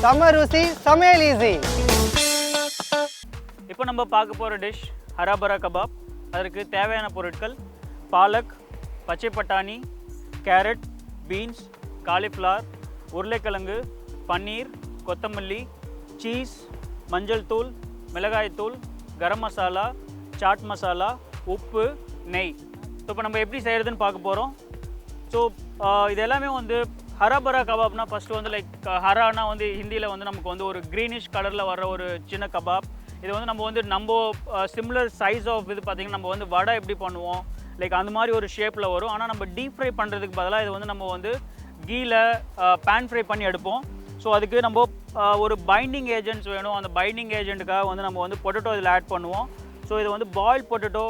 செம ருசி சமையல் ஈஸி. இப்போ நம்ம பார்க்க போகிற டிஷ் ஹரா பரா கபாப். அதற்கு தேவையான பொருட்கள் பாலக், பச்சை பட்டாணி, கேரட், பீன்ஸ், காலிஃப்ளவர், உருளைக்கிழங்கு, பன்னீர், கொத்தமல்லி, சீஸ், மஞ்சள் தூள், மிளகாய் தூள், கரம் மசாலா, சாட் மசாலா, உப்பு, நெய். ஸோ இப்போ நம்ம எப்படி செய்கிறதுன்னு பார்க்க போகிறோம். ஸோ இது எல்லாமே வந்து ஹரா பரா கபாப்னா ஃபஸ்ட்டு வந்து லைக் ஹரானா வந்து ஹிந்தியில் வந்து நமக்கு வந்து ஒரு க்ரீனிஷ் கலரில் வர ஒரு சின்ன கபாப். இது வந்து நம்ம சிமிலர் சைஸ் ஆஃப் இது பார்த்திங்கன்னா நம்ம வந்து வடை எப்படி பண்ணுவோம் லைக் அந்த மாதிரி ஒரு ஷேப்பில் வரும். ஆனால் நம்ம டீப் ஃப்ரை பண்ணுறதுக்கு பதிலாக இது வந்து நம்ம வந்து கீயில் பேன் ஃப்ரை பண்ணி எடுப்போம். ஸோ அதுக்கு நம்ம ஒரு பைண்டிங் ஏஜென்ட்ஸ் வேணும். அந்த பைண்டிங் ஏஜென்ட்டுக்காக வந்து நம்ம வந்து பொட்டேட்டோ இதில் ஆட் பண்ணுவோம். ஸோ இது வந்து பாயில் பொட்டேட்டோ,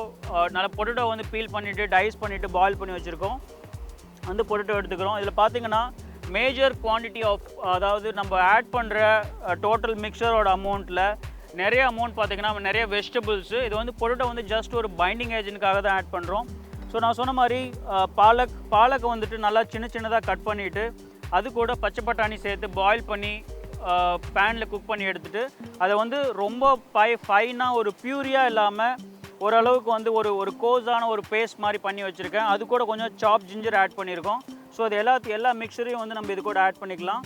நல்ல பொட்டேட்டோ வந்து பீல் பண்ணிவிட்டு டைஸ் பண்ணிவிட்டு பாயில் பண்ணி வச்சுருக்கோம். வந்து பொட்டேட்டோ எடுத்துக்கிறோம். இதில் பார்த்திங்கன்னா மேஜர் குவான்டிட்டி ஆஃப், அதாவது நம்ம ஆட் பண்ணுற டோட்டல் மிக்சரோட அமௌண்ட்டில் நிறைய அமௌண்ட் பார்த்திங்கன்னா நிறைய வெஜிடபிள்ஸு. இது வந்து பொட்டேட்டோ வந்து ஜஸ்ட் ஒரு பைண்டிங் ஏஜென்ட்டுக்காக தான் ஆட் பண்ணுறோம். ஸோ நான் சொன்ன மாதிரி பாலக்கை வந்துட்டு நல்லா சின்ன சின்னதாக கட் பண்ணிவிட்டு அது கூட பச்சை பட்டாணி சேர்த்து பாயில் பண்ணி பேனில் குக் பண்ணி எடுத்துகிட்டு அதை வந்து ரொம்ப ஃபைனாக ஒரு பியூரியாக இல்லாமல் ஓரளவுக்கு வந்து ஒரு கோஸான ஒரு பேஸ்ட் மாதிரி பண்ணி வச்சுருக்கேன். அது கூட கொஞ்சம் சாப் ஜிஞ்சர் ஆட் பண்ணியிருக்கோம். ஸோ அது எல்லா மிக்சரையும் வந்து நம்ம இது கூட ஆட் பண்ணிக்கலாம்.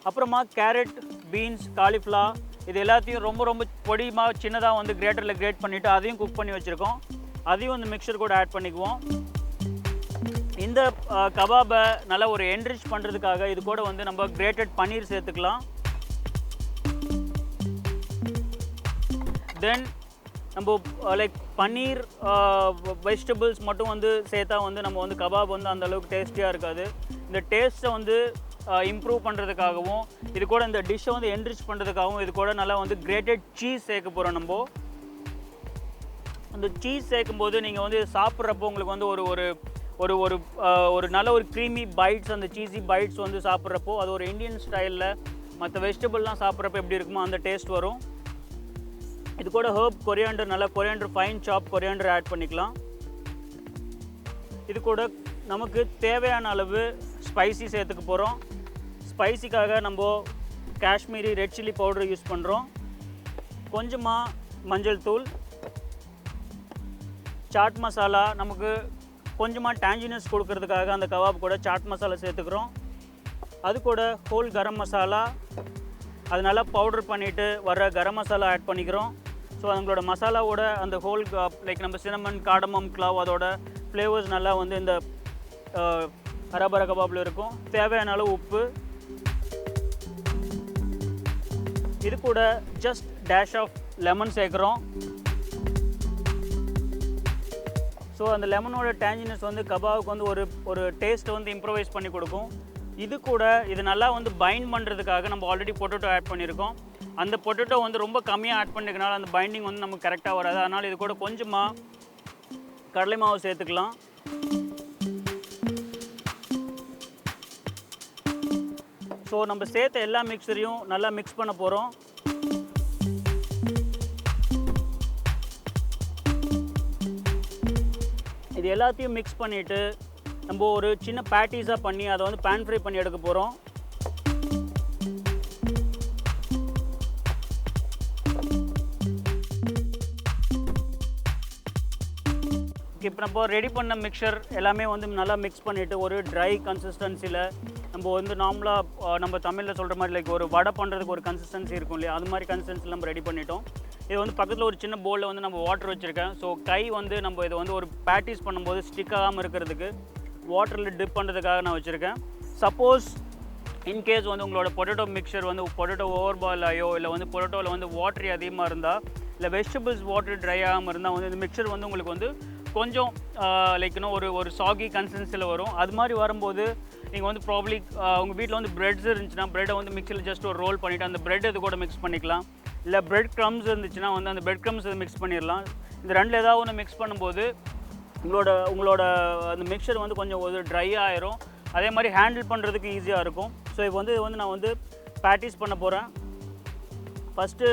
அப்புறமா கேரட், பீன்ஸ், காலிஃப்ளவர் இது எல்லாத்தையும் ரொம்ப பொடிமாக சின்னதாக வந்து கிரேட்டரில் கிரேட் பண்ணிவிட்டு அதையும் குக் பண்ணி வச்சுருக்கோம். அதையும் வந்து மிக்சர் கூட ஆட் பண்ணிக்குவோம். இந்த கபாபை நல்லா ஒரு என்ரிச் பண்ணுறதுக்காக இது கூட வந்து நம்ம கிரேட்டட் பன்னீர் சேர்த்துக்கலாம். தென் நம்ம லைக் பன்னீர் வெஜிடபிள்ஸ் மட்டும் வந்து சேர்த்தா வந்து நம்ம வந்து கபாப் வந்து அந்தளவுக்கு டேஸ்டியாக இருக்காது. இந்த டேஸ்ட்டை வந்து இம்ப்ரூவ் பண்ணுறதுக்காகவும் இது கூட இந்த டிஷ்ஷை வந்து என்ரிச் பண்ணுறதுக்காகவும் இது கூட நல்லா வந்து கிரேட்டட் சீஸ் சேர்க்க போகிறோம். நம்ம அந்த சீஸ் சேர்க்கும்போது நீங்கள் வந்து சாப்பிட்றப்போ உங்களுக்கு வந்து ஒரு நல்ல ஒரு க்ரீமி பைட்ஸ், அந்த சீஸி பைட்ஸ் வந்து சாப்பிட்றப்போ அது ஒரு இந்தியன் ஸ்டைலில் மற்ற வெஜிடபிள்லாம் சாப்பிட்றப்போ எப்படி இருக்குமோ அந்த டேஸ்ட் வரும். இது கூட ஹர்ப் கொரியாண்டர், நல்லா கொரியாண்டர் ஃபைன் சாப் கொரியாண்டர் ஆட் பண்ணிக்கலாம். இது கூட நமக்கு தேவையான அளவு ஸ்பைசி சேர்த்துக்க போகிறோம். ஸ்பைசிக்காக நம்ம Kashmiri red chilli powder use பண்ணுறோம். கொஞ்சமாக மஞ்சள் தூள், சாட் மசாலா, நமக்கு கொஞ்சமாக டேஞ்சினஸ் கொடுக்கறதுக்காக அந்த கபாப் கூட சாட் மசாலா சேர்த்துக்கிறோம். அது கூட ஹோல் கரம் மசாலா, அது நல்லா பவுடர் பண்ணிவிட்டு வர கரம் மசாலா ஆட் பண்ணிக்கிறோம். ஸோ அவங்களோட மசாலாவோட அந்த ஹோல் லைக் நம்ம சினமன், காடமம், க்ளவ் அதோட ஃப்ளேவர்ஸ் நல்லா வந்து இந்த ஹரா பரா கபாப்பில் இருக்கும். தேவையான அளவு உப்பு, இது கூட ஜஸ்ட் டேஷ் ஆஃப் லெமன் சேர்க்குறோம். ஸோ அந்த லெமனோட டேஞ்சினஸ் வந்து கபாவுக்கு வந்து ஒரு டேஸ்ட்டை வந்து இம்ப்ரவைஸ் பண்ணி கொடுக்கும். இது நல்லா வந்து பைண்ட் பண்ணுறதுக்காக நம்ம ஆல்ரெடி பொட்டேட்டோ ஆட் பண்ணியிருக்கோம். அந்த பொட்டேட்டோ வந்து ரொம்ப கம்மியாக ஆட் பண்ணிருக்கனால அந்த பைண்டிங் வந்து நமக்கு கரெக்டாக வராது. அதனால் இது கூட கொஞ்சமாக கடலை மாவு சேர்த்துக்கலாம். ஸோ நம்ம சேர்த்த எல்லா மிக்சரையும் நல்லா மிக்ஸ் பண்ண போகிறோம். இது எல்லாத்தையும் மிக்ஸ் பண்ணிவிட்டு நம்ம ஒரு சின்ன பேட்டிஸாக பண்ணி அதை வந்து பேன் ஃப்ரை பண்ணி எடுக்க போகிறோம். இப்போ நம்ம ரெடி பண்ண மிக்சர் எல்லாமே வந்து நல்லா மிக்ஸ் பண்ணிவிட்டு ஒரு ட்ரை கன்சிஸ்டன்சியில் நம்ம வந்து நார்மலாக நம்ம தமிழில் சொல்கிற மாதிரி லைக் ஒரு வடை பண்ணுறதுக்கு ஒரு கன்சிஸ்டன்சி இருக்கும் இல்லையா, அது மாதிரி கன்சிஸ்டன்சியில் நம்ம ரெடி பண்ணிட்டோம். இது வந்து பக்கத்தில் ஒரு சின்ன பவுலில் வந்து நம்ம வாட்டர் வச்சுருக்கேன். ஸோ கை வந்து நம்ம இதை வந்து ஒரு பேட்டிஸ் பண்ணும்போது ஸ்டிக் ஆகாமல் இருக்கிறதுக்கு வாட்டரில் டிப் பண்ணுறதுக்காக நான் வச்சுருக்கேன். சப்போஸ் இன்கேஸ் வந்து உங்களோட பொட்டேட்டோ மிக்சர் வந்து பொட்டேட்டோ ஓவர் பாயில் ஆகியோ இல்லை வந்து பொட்டேட்டோவில் வந்து வாட்டரி அதிகமாக இருந்தால் இல்லை வெஜிடபிள்ஸ் வாட்டர் ட்ரை ஆகாமல் இருந்தால் வந்து இந்த மிக்சர் வந்து உங்களுக்கு வந்து கொஞ்சம் லைக் இன்னும் ஒரு சாகி கன்சிஸ்டன்சியில் வரும். அது மாதிரி வரும்போது நீங்கள் வந்து ப்ராப்ளி உங்கள் வீட்டில் வந்து ப்ரெட்ஸ் இருந்துச்சுன்னா ப்ரெட்டை வந்து மிக்சியில் ஜஸ்ட் ஒரு ரோல் பண்ணிவிட்டு அந்த ப்ரெட் இது கூட மிக்ஸ் பண்ணிக்கலாம். இல்லை ப்ரெட் க்ரம்ஸ் இருந்துச்சுன்னா வந்து அந்த ப்ரெட் க்ரம்ஸ் இது மிக்ஸ் பண்ணிடலாம். இந்த ரெண்டில் ஏதாவது ஒன்று மிக்ஸ் பண்ணும்போது உங்களோட அந்த மிக்சர் வந்து கொஞ்சம் ஒரு ட்ரை ஆயிரும். அதே மாதிரி ஹேண்டில் பண்ணுறதுக்கு ஈஸியாக இருக்கும். ஸோ இப்போ வந்து நான் வந்து பேட்டிஸ் பண்ண போகிறேன். ஃபஸ்ட்டு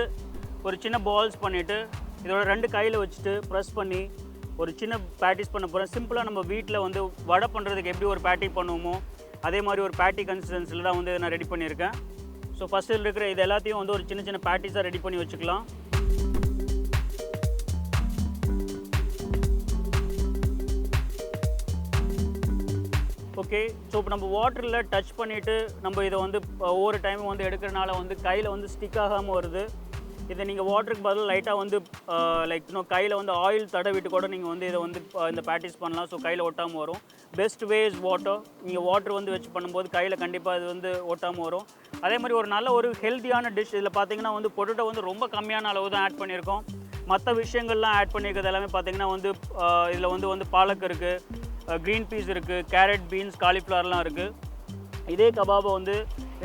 ஒரு சின்ன பால்ஸ் பண்ணிவிட்டு இதோட ரெண்டு கையில் வச்சுட்டு ப்ரெஸ் பண்ணி ஒரு சின்ன பேட்டிஸ் பண்ண போகிறேன். சிம்பிளாக நம்ம வீட்டில் வந்து வடை பண்ணுறதுக்கு எப்படி ஒரு பேட்டி பண்ணுவோமோ அதே மாதிரி ஒரு பேட்டி கன்சிஸ்டன்சியில் தான் வந்து நான் ரெடி பண்ணியிருக்கேன். ஸோ ஃபஸ்ட்டில் இருக்கிற இது எல்லாத்தையும் வந்து ஒரு சின்ன சின்ன பேட்டிஸாக ரெடி பண்ணி வச்சுக்கலாம். ஓகே, ஸோ இப்போ நம்ம வாட்டரில் டச் பண்ணிவிட்டு நம்ம இதை வந்து ஒவ்வொரு டைமும் வந்து எடுக்கிறனால வந்து கையில் வந்து ஸ்டிக் ஆகாமல் வருது. இதை நீங்கள் வாட்டருக்கு பதில் லைட்டாக வந்து லைக் இன்னும் கையில் வந்து ஆயில் தடவிட்டு கூட நீங்கள் வந்து இதை வந்து இந்த ப்ராக்டிஸ் பண்ணலாம். ஸோ கையில் ஒட்டாமல் வரும். Best way is water. நீங்கள் வாட்டர் வந்து வச்சு பண்ணும்போது கையில் கண்டிப்பாக இது வந்து ஒட்டாமல் வரும். அதே மாதிரி ஒரு நல்ல ஒரு ஹெல்த்தியான டிஷ். இதில் பார்த்தீங்கன்னா வந்து பொட்டேட்டோ வந்து ரொம்ப கம்மியான அளவு தான் ஆட் பண்ணியிருக்கோம். மற்ற விஷயங்கள்லாம் ஆட் பண்ணியிருக்கிறது எல்லாமே பார்த்தீங்கன்னா வந்து இதில் வந்து பாலக் இருக்குது, க்ரீன் பீஸ் இருக்குது, கேரட், பீன்ஸ், காலிஃப்ளவர்லாம் இருக்குது. இதே கபாபை வந்து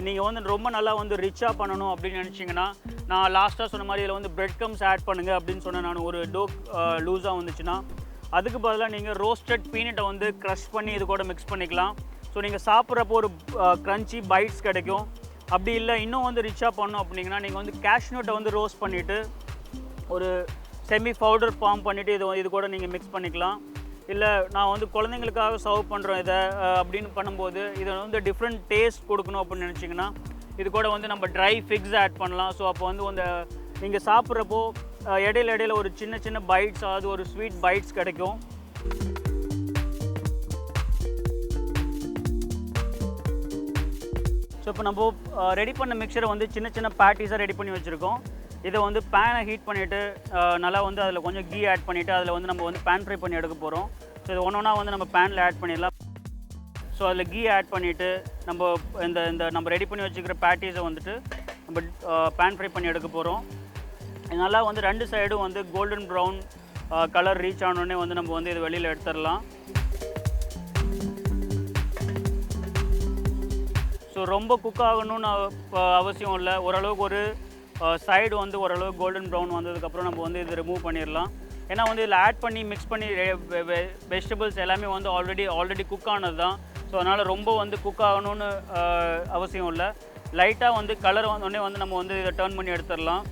நீங்கள் வந்து ரொம்ப நல்லா வந்து ரிச்சாக பண்ணணும் அப்படின்னு நினச்சிங்கன்னா, நான் லாஸ்ட்டாக சொன்ன மாதிரி இதில் வந்து பிரெட் கம்ஸ் ஆட் பண்ணுங்கள் அப்படின்னு சொன்னேன். நான் ஒரு டோ லூஸாக வந்துச்சுன்னா அதுக்கு பதிலாக நீங்கள் ரோஸ்டட் பீனட்டை வந்து க்ரஷ் பண்ணி இது கூட மிக்ஸ் பண்ணிக்கலாம். ஸோ நீங்கள் சாப்பிட்றப்போ ஒரு க்ரன்ச்சி பைட்ஸ் கிடைக்கும். அப்படி இல்லை இன்னும் வந்து ரிச்சாக பண்ணணும் அப்படிங்கன்னா நீங்கள் வந்து கேஷ்நட்டை வந்து ரோஸ்ட் பண்ணிவிட்டு ஒரு செமி பவுடர் ஃபார்ம் பண்ணிவிட்டு இது கூட நீங்கள் மிக்ஸ் பண்ணிக்கலாம். இல்லை நான் வந்து குழந்தைங்களுக்காக சர்வ் பண்ணுறோம் இதை அப்படின்னு பண்ணும்போது இதை வந்து டிஃப்ரெண்ட் டேஸ்ட் கொடுக்கணும் அப்படின்னு நினச்சிங்கன்னா இது கூட வந்து நம்ம ட்ரை ஃபிக்ஸ் ஆட் பண்ணலாம். ஸோ அப்போ வந்து அந்த நீங்கள் சாப்பிட்றப்போ இடையில ஒரு சின்ன சின்ன பைட்ஸ், அது ஒரு ஸ்வீட் பைட்ஸ் கிடைக்கும். ஸோ இப்போ நம்ம ரெடி பண்ண மிக்சரை வந்து சின்ன சின்ன பேட்டிஸாக ரெடி பண்ணி வச்சுருக்கோம். இதை வந்து பேனை ஹீட் பண்ணிவிட்டு நல்லா வந்து அதில் கொஞ்சம் கீ ஆட் பண்ணிவிட்டு அதில் வந்து நம்ம வந்து பேன் ஃப்ரை பண்ணி எடுக்க போகிறோம். ஸோ இது ஒன்றா வந்து நம்ம பேனில் ஆட் பண்ணிடலாம். ஸோ அதில் கீ ஆட் பண்ணிவிட்டு நம்ம இந்த நம்ம ரெடி பண்ணி வச்சுக்கிற பேட்டிஸை வந்துட்டு நம்ம பேன் ஃப்ரை பண்ணி எடுக்க போகிறோம். நல்லா வந்து ரெண்டு சைடும் வந்து கோல்டன் ப்ரௌன் கலர் ரீச் ஆனோடனே வந்து நம்ம வந்து இது வெளியில் எடுத்துடலாம். ஸோ ரொம்ப குக் ஆகணும்னு அவசியம் இல்லை. ஓரளவுக்கு ஒரு சைடு வந்து ஓரளவுக்கு கோல்டன் ப்ரௌன் வந்ததுக்கப்புறம் நம்ம வந்து இது ரிமூவ் பண்ணிடலாம். ஏன்னா வந்து இதில் ஆட் பண்ணி மிக்ஸ் பண்ணி வெஜிடபிள்ஸ் எல்லாமே வந்து ஆல்ரெடி குக் ஆனது தான். ஸோ அதனால் ரொம்ப வந்து குக் ஆகணும்னு அவசியம் இல்லை. லைட்டாக வந்து கலர் வந்தோடனே வந்து நம்ம வந்து இதை டர்ன் பண்ணி எடுத்துடலாம்.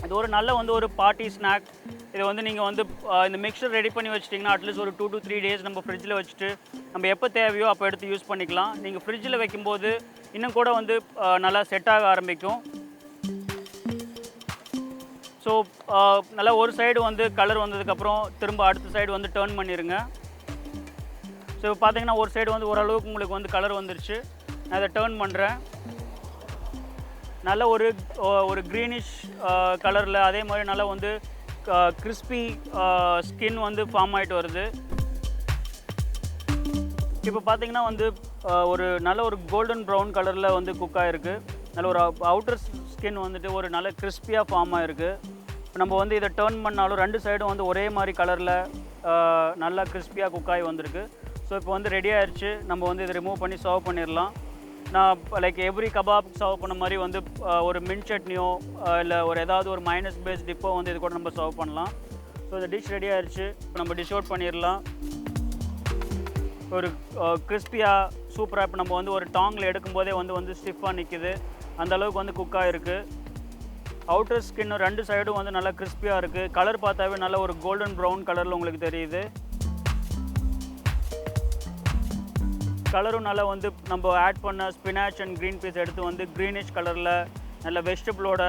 இது ஒரு நல்ல வந்து ஒரு பார்ட்டி ஸ்நாக். இதை வந்து நீங்கள் வந்து இந்த மிக்சர் ரெடி பண்ணி வச்சிட்டிங்கன்னா அட்லீஸ்ட் ஒரு 2 to 3 days நம்ம ஃப்ரிட்ஜில் வச்சுட்டு நம்ம எப்போ தேவையோ அப்போ எடுத்து யூஸ் பண்ணிக்கலாம். நீங்கள் ஃப்ரிட்ஜில் வைக்கும்போது இன்னும் கூட வந்து நல்லா செட் ஆக ஆரம்பிக்கும். ஸோ நல்லா ஒரு சைடு வந்து கலர் வந்ததுக்கப்புறம் திரும்ப அடுத்த சைடு வந்து டர்ன் பண்ணிடுங்க. ஸோ இப்போ பார்த்தீங்கன்னா ஒரு சைடு வந்து ஓரளவுக்கு உங்களுக்கு வந்து கலர் வந்துருச்சு. நான் அதை டர்ன் பண்ணுறேன். நல்ல ஒரு க்ரீனிஷ் கலரில் அதே மாதிரி நல்லா வந்து கிறிஸ்பி ஸ்கின் வந்து ஃபார்ம் ஆகிட்டு வருது. இப்போ பார்த்தீங்கன்னா வந்து ஒரு நல்ல ஒரு கோல்டன் ப்ரௌன் கலரில் வந்து குக் ஆகிருக்கு. நல்ல ஒரு அவுட்டர் ஸ்கின் வந்துட்டு ஒரு நல்ல கிறிஸ்பியாக ஃபார்ம் ஆகிருக்கு. இப்போ நம்ம வந்து இதை டர்ன் பண்ணாலும் ரெண்டு சைடும் வந்து ஒரே மாதிரி கலரில் நல்லா கிறிஸ்பியாக குக் ஆகி வந்திருக்கு. ஸோ இப்போ வந்து ரெடி ஆயிடுச்சு. நம்ம வந்து இதை ரிமூவ் பண்ணி சர்வ் பண்ணிடலாம். நான் லைக் எவ்ரி கபாப் சர்வ் பண்ண மாதிரி வந்து ஒரு மின்ட் சட்னியோ இல்லை ஒரு ஏதாவது ஒரு மைனஸ் பேஸ் டிப்போ வந்து இது கூட நம்ம சர்வ் பண்ணலாம். ஸோ இந்த டிஷ் ரெடி ஆயிடுச்சு. இப்போ நம்ம டிஷ் அவுட் பண்ணிடலாம். ஒரு கிறிஸ்பியாக சூப்பராக இப்போ நம்ம வந்து ஒரு டாங்கில் எடுக்கும்போதே வந்து ஸ்டிஃபாக நிற்கிது. அந்தளவுக்கு வந்து குக்காக இருக்குது. அவுட்டர் ஸ்கின் ரெண்டு சைடும் வந்து நல்லா கிறிஸ்பியாக இருக்குது. கலர் பார்த்தாவே நல்ல ஒரு கோல்டன் ப்ரௌன் கலரில் உங்களுக்கு தெரியுது. கலரும் நல்லா வந்து நம்ம ஆட் பண்ண ஸ்பினாச் அண்ட் க்ரீன் பீஸ் எடுத்து வந்து க்ரீனிஷ் கலரில் நல்ல வெஜிடபிளோட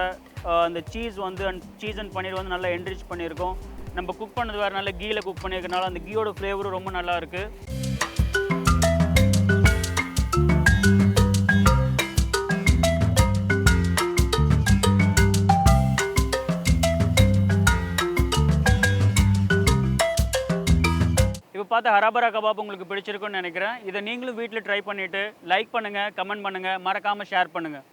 அந்த சீஸ் அண்ட் பன்னீர் வந்து நல்லா என்ரிச் பண்ணியிருக்கோம். நம்ம குக் பண்ணது வேறு நல்ல கீயில் குக் பண்ணியிருக்கனால அந்த கீயோட ஃப்ளேவரும் ரொம்ப நல்லா இருக்குது. பார்த்து ஹரா பரா கபாப் உங்களுக்கு பிடிச்சிருக்குன்னு நினைக்கிறேன். இதை நீங்களும் வீட்டில் ட்ரை பண்ணிவிட்டு லைக் பண்ணுங்கள், கமெண்ட் பண்ணுங்கள், மறக்காமல் ஷேர் பண்ணுங்கள்.